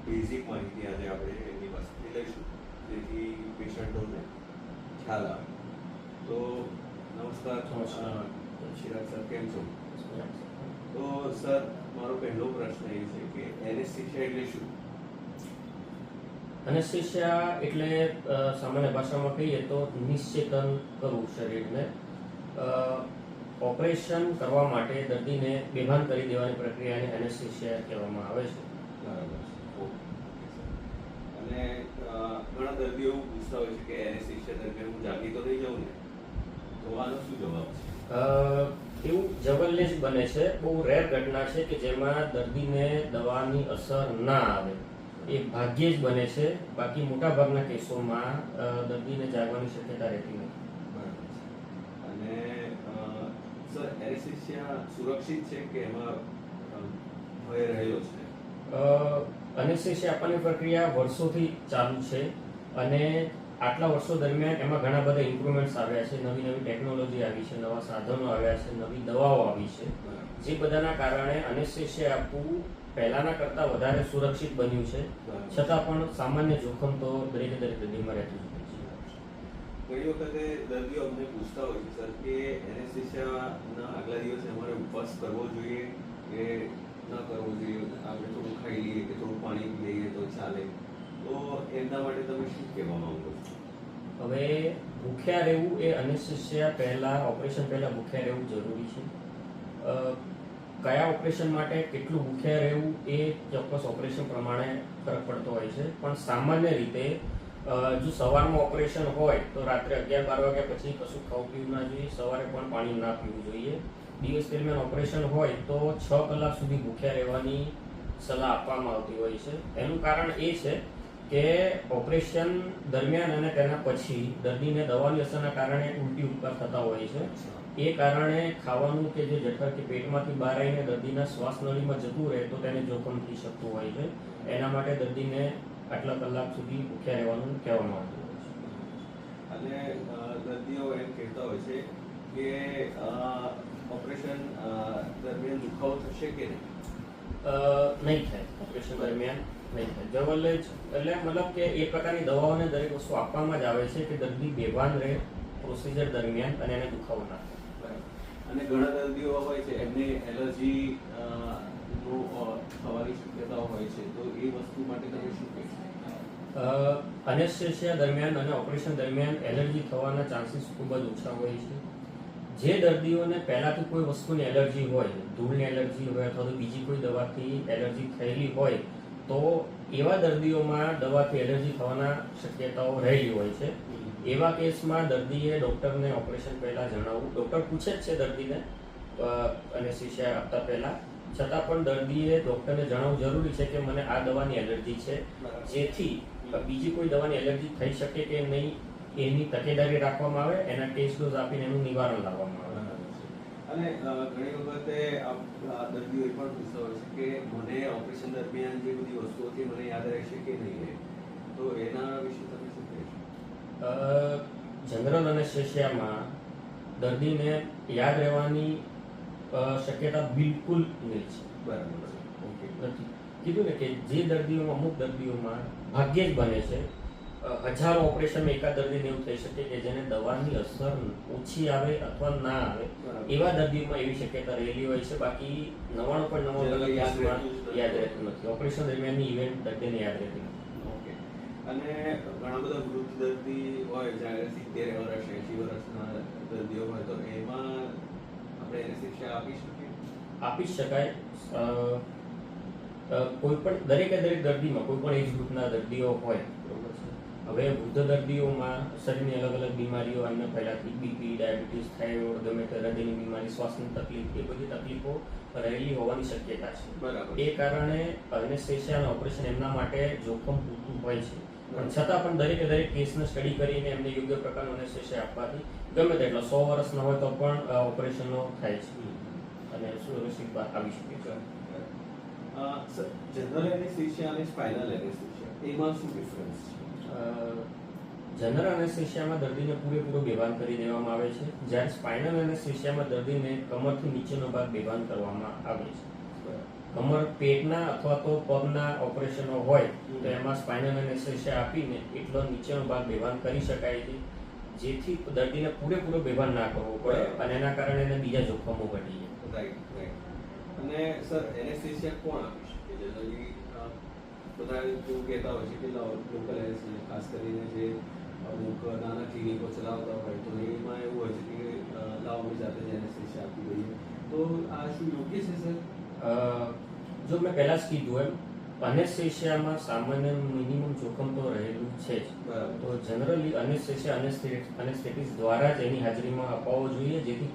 Basic માહિતી આજે આપણે એની પાસેથી લઈશું, જેથી પેશન્ટોને ખ્યાલ આવે. તો નમસ્કાર ચિરાગ સર, કેમ છો? તો સર, મારો પહેલો પ્રશ્ન એ છે કે એનેસ્થેસિયા એટલે શું? એનેસ્થેસિયા એટલે સામાન્ય ભાષામાં કહીએ તો નિશ્ચેતન કરવું શરીરને. ઓપરેશન કરવા માટે દર્દીને બેભાન કરી દેવાની પ્રક્રિયાને એનેસ્થેસિયા કહેવામાં આવે છે. બરાબર છે. અને ઘણા દર્દીઓ પૂછતા હોય છે કે એનેસ્થેસિયા દરમિયાન હું જાગી તો નહીં જાઉં ને, તો આનો શું જવાબ છે? એવું જવલ્લે જ બને છે. બહુ રેર ઘટના છે કે જેમાં દર્દીને દવાની અસર ના આવે. એ ભાગ્યે જ બને છે. બાકી મોટા ભાગના કેસોમાં દર્દીને જાગવાની શક્યતા રહેતી નથી. બરાબર છે. અને સર, એનેસ્થેસિયા સુરક્ષિત છે કે એમાં ભય રહેલો છે? એનેસ્થેસિયા આપવાની પ્રક્રિયા વર્ષોથી ચાલુ છે અને આટલા વર્ષો દરમિયાન એમાં ઘણા બધા ઇમ્પ્રુવમેન્ટ્સ આવ્યા છે. નવી નવી ટેકનોલોજી આવી છે, નવા સાધનો આવ્યા છે, નવી દવાઓ આવી છે, જે બધાના કારણે એનેસ્થેસિયા આપવું પહેલાના કરતાં વધારે સુરક્ષિત બન્યું છે. છતાં પણ સામાન્ય જોખમ તો દરેકે દરેક દર્દીમાં રહેતું જ હોય છે. ઘણી વખતે દર્દીઓ અમને પૂછતા હોય છે સર કે એનેસ્થેસિયાના આગલા દિવસે અમારે ઉપવાસ કરવો જોઈએ કે ન કરવો જોઈએ, આપણે થોડું ખાઈ લઈએ કે થોડું પાણી પી લઈએ તો ચાલે, તો એમના માટે તમે શું કહેવા માંગો છો? હવે ભૂખ્યા રહેવું એ એનેસ્થેસિયા પહેલા, ઓપરેશન પહેલા ભૂખ્યા રહેવું જરૂરી છે. કયા ઓપરેશન માટે કેટલું ભૂખ્યા રહેવું એ ચોક્કસ ઓપરેશન પ્રમાણે ફરક પડતો હોય છે. પણ સામાન્ય રીતે જો સવારમાં ઓપરેશન હોય તો રાત્રે 11-12 વાગ્યા પછી કશું ખાવું પીવું ના જોઈએ, સવારે પણ પાણી ના પીવું જોઈએ. દિવસ દરમિયાન ઓપરેશન હોય તો 6 કલાક સુધી ભૂખ્યા રહેવાની સલાહ આપવામાં આવતી હોય છે. એનું કારણ એ છે કે ઓપરેશન દરમિયાન અને તેના પછી દર્દીને દવાની અસરના કારણે ઉલટી ઉપકાર થતા હોય છે. એ કારણે ખાવાનું કે જે જઠર કે પેટમાંથી બહાર આવીને દર્દીના શ્વાસ નળીમાં જતું રહે તો તેને જોખમ થઈ શકતું હોય છે. એના માટે દર્દીને આટલા કલાક સુધી ભૂખ્યા રહેવાનું કહેવામાં આવતું હોય છે. અને દર્દીઓ એમ કહેતા હોય છે કે ઓપરેશન દરમિયાન દુખાવો થશે કે નહીં? નહીં થાય. ઓપરેશન દરમિયાન નહીં થાય. જવલ્લે જ એટલે મતલબ કે એ પ્રકારની દવાઓને દરેક વસ્તુ આપવામાં જ આવે છે કે દર્દી બેભાન રહે પ્રોસિજર દરમિયાન અને એને દુખાવો ના થાય. અને ઘણા દર્દીઓ હોય છે એમને એલર્જી થવાની શક્યતાઓ હોય છે, તો એ વસ્તુ માટે તમે શું કહેશો? એનેસ્થેસિયા દરમિયાન અને ઓપરેશન દરમિયાન એલર્જી થવાના ચાન્સીસ ખૂબ જ ઓછા હોય છે. જે દર્દીઓને પહેલાથી કોઈ વસ્તુની એલર્જી હોય, ધૂળની એલર્જી હોય અથવા તો બીજી કોઈ દવાથી એલર્જી થયેલી હોય, તો એવા દર્દીઓમાં દવાથી એલર્જી થવાના શક્યતાઓ રહેલી હોય છે. એવા કેસમાં દર્દીએ ડૉક્ટરને ઓપરેશન પહેલાં જણાવવું. ડૉક્ટર પૂછે જ છે દર્દીને એનેસ્થેસિયા આપતા પહેલાં, છતાં પણ દર્દીએ ડૉક્ટરને જણાવવું જરૂરી છે કે મને આ દવાની એલર્જી છે, જેથી બીજી કોઈ દવાની એલર્જી થઈ શકે કે નહીં એની તકેદારી રાખવામાં આવે, એના ટેસ્ટ ડોઝ આપીને એનું નિવારણ લાવવામાં આવે. અને ઘણી વખતે દર્દીઓ એ પણ પૂછતા હોય છે કે મને ઓપરેશન દરમિયાન જે બધી વસ્તુઓથી મને યાદ રહેશે કે નહીં રહે, તો એના વિશે તમે શું કહેશો? જનરલ એનેસ્થેસિયામાં દર્દીને યાદ રહેવાની શક્યતા બિલકુલ નહીં છે. બરાબર છે. ઓકે. નથી કીધું ને કે જે દર્દીઓમાં, અમુક દર્દીઓમાં ભાગ્યે જ બને છે. હજારો ઓપરેશનમાં એકાદ દર્દીને એવું થઈ શકે કે જેને દવાની અસર ઓછી આવે અથવા ના આવે, એવા દર્દીઓમાં એવી શક્યતા રહેલી હોય છે. બાકી 99.9% યાદ રહેતું નથી. ઓપરેશન દરમિયાનની ઇવેન્ટ દર્દીને યાદ રહેતી નથી. ઓકે. અને ઘણા બધા વૃદ્ધ દર્દી હોય, જ્યારે 70 વર્ષ 80 વર્ષના દર્દીઓ હોય, તો એમાં આપણે એનેસ્થેસિયા આપી શકીએ? આપી શકાય. કોઈ પણ દરેકે દરેક દર્દીમાં કોઈ પણ એજ ગ્રુપના દર્દીઓ હોય, બરોબર છે. હવે વૃદ્ધ દર્દીઓમાં શરીરની અલગ અલગ બીમારીઓ, એમને પહેલાથી બીપી, ડાયાબિટીસ, થાઇરોઇડ, ગમે તે હૃદયની બીમારી, શ્વાસની તકલીફ, એ બધી તકલીફો રહેલી હોવાની શક્યતા છે. બરાબર. એ કારણે એનેસ્થેસિયા અને ઓપરેશન એમના માટે જોખમ પૂરતું હોય છે. પણ છતાં પણ દરેકે દરેક કેસને સ્ટડી કરીને એમને યોગ્ય પ્રકારનું એનેસ્થેસિયા આપવાથી ગમે તેટલા 100 વર્ષના હોય તો પણ ઓપરેશનો થાય છે અને સુરક્ષિત બહાર આવી શકે છે. સર, જનરલ એનેસ્થેસિયા અને સ્પાઇનલ એનેસ્થેસિયા એમાં શું ડિફરન્સ છે? જનરલ એનેસ્થેસિયામાં દર્દીને પૂરેપૂરો બેભાન કરી દેવામાં આવે છે, જ્યારે સ્પાઇનલ એનેસ્થેસિયામાં દર્દીને કમરથી નીચેનો ભાગ બેભાન કરવામાં આવે છે. કમર પેટના અથવા તો પગના ઓપરેશનો હોય તો એમાં સ્પાઇનલ એનેસ્થેસિયા આપીને એટલો નીચેનો ભાગ બેભાન કરી શકાય છે, જેથી દર્દીને પૂરેપૂરો બેભાન ના કરવો પડે અને એના કારણે એને બીજા જોખમો ઘટી જાય. Right right. અને સર એનેસ્થેસિયા કોણ આપી શકે? જનરલી બધા એવું કહેતા હોય છે કે લોકલ એનેસ્થેસિયા, ખાસ કરીને જે અમુક નાના ક્લિનિકો ચલાવતા હોય તો એમાં એવું હોય છે કે લાવો અમે જાતે જ એનેસ્થેસિયા આપી દઈએ, તો આ શું યોગ્ય છે સર? જો મેં પહેલા જ કીધું એમ, અનેસ્થેસિયામાં સામાન્ય મિનિમમ જોખમ તો રહેલું છે જ. બરાબર. તો જનરલી અનેસ્થેસિયા અનેસ્થેટિસ્ટ દ્વારા જ એની હાજરીમાં અપાવવો જોઈએ, જેથી